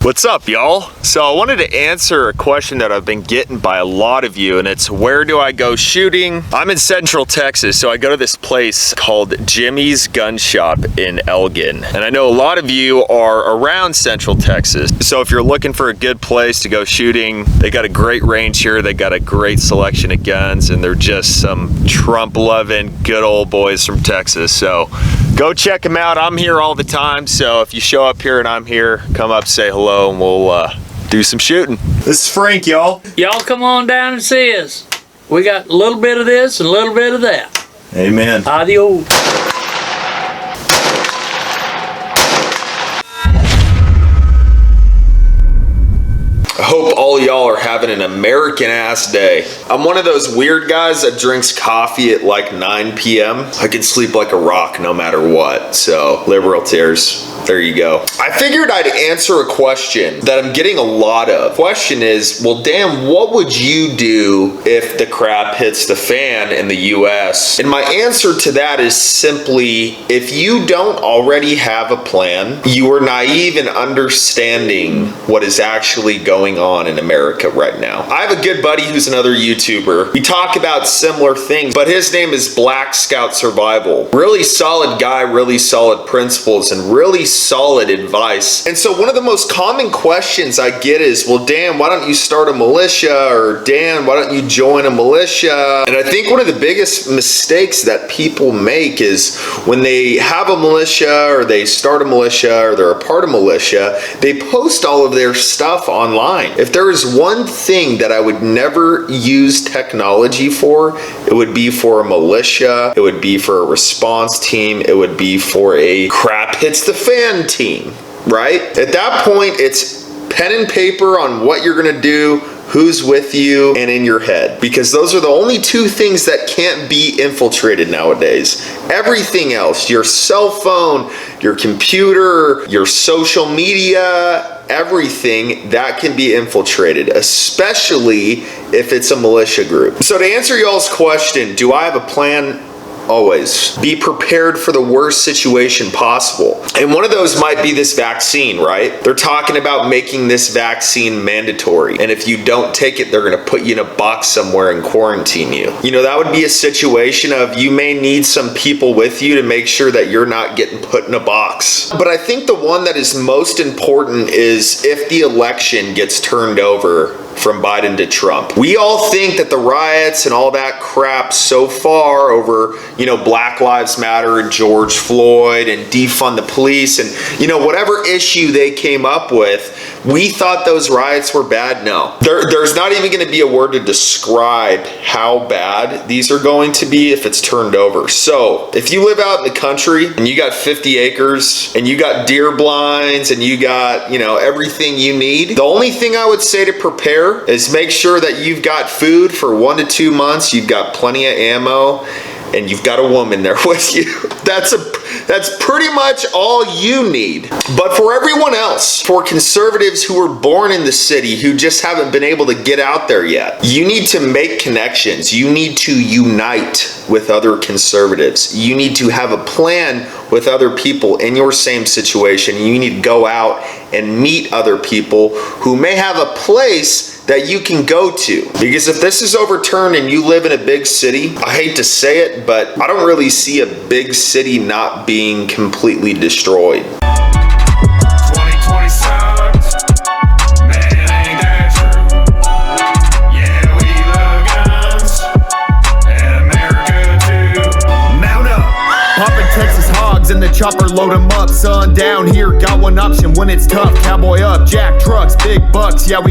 What's up, y'all? So I wanted to answer a question that I've been getting by a lot of you, and it's where do I go shooting? I'm in Central Texas, so I go to this place called Jimmy's Gun Shop in Elgin. And I know a lot of you are around Central Texas. So if you're looking for a good place to go shooting, they got a great range here. They got a great selection of guns, and they're just some Trump-loving good old boys from Texas. So go check them out. I'm here all the time, so if you show up here and I'm here, come up, say hello, and we'll do some shooting. This is Frank, y'all. Y'all come on down and see us. We got a little bit of this and a little bit of that. Amen. Adios. I hope all y'all are having an American-ass day. I'm one of those weird guys that drinks coffee at like 9 p.m. I can sleep like a rock no matter what. So, liberal tears. There you go. I figured I'd answer a question that I'm getting a lot of. The question is, well, damn, what would you do if the crap hits the fan in the US? And my answer to that is simply, if you don't already have a plan, you are naive in understanding what is actually going on in America right now. I have a good buddy who's another YouTuber. We talk about similar things, but his name is Black Scout Survival. Really solid guy, really solid principles, and really solid advice. And so one of the most common questions I get is, well, Dan, why don't you start a militia? Or Dan, why don't you join a militia? And I think one of the biggest mistakes that people make is when they have a militia or they start a militia or they're a part of militia, they post all of their stuff online. If there is one thing that I would never use technology for, it would be for a militia, it would be for a response team, it would be for a crap hits the fan team, right? At that point, it's pen and paper on what you're gonna do, who's with you, and in your head. Because those are the only two things that can't be infiltrated nowadays. Everything else, your cell phone, your computer, your social media, everything that can be infiltrated, especially if it's a militia group. So to answer y'all's question, do I have a plan? Always. Be prepared for the worst situation possible. And one of those might be this vaccine, right? They're talking about making this vaccine mandatory. And if you don't take it, they're going to put you in a box somewhere and quarantine you. You know, that would be a situation of you may need some people with you to make sure that you're not getting put in a box. But I think the one that is most important is if the election gets turned over from Biden to Trump. We all think that the riots and all that crap so far over, you know, Black Lives Matter and George Floyd and defund the police and, you know, whatever issue they came up with, we thought those riots were bad. No. There's not even going to be a word to describe how bad these are going to be if it's turned over. So, if you live out in the country and you got 50 acres and you got deer blinds and you got, you know, everything you need, the only thing I would say to prepare is make sure that you've got food for 1 to 2 months, you've got plenty of ammo, and you've got a woman there with you. That's pretty much all you need. But for everyone else, for conservatives who were born in the city, who just haven't been able to get out there yet, you need to make connections. You need to unite with other conservatives. You need to have a plan with other people in your same situation. You need to go out and meet other people who may have a place that you can go to. Because if this is overturned and you live in a big city, I hate to say it, but I don't really see a big city not being completely destroyed. 2020 sucks. Man, ain't that true? Yeah, we love guns. And America too. Mount up, poppin' Texas hogs in the chopper, load 'em up. Sun down here, got one option when it's tough. Cowboy up, jack trucks, big bucks, yeah we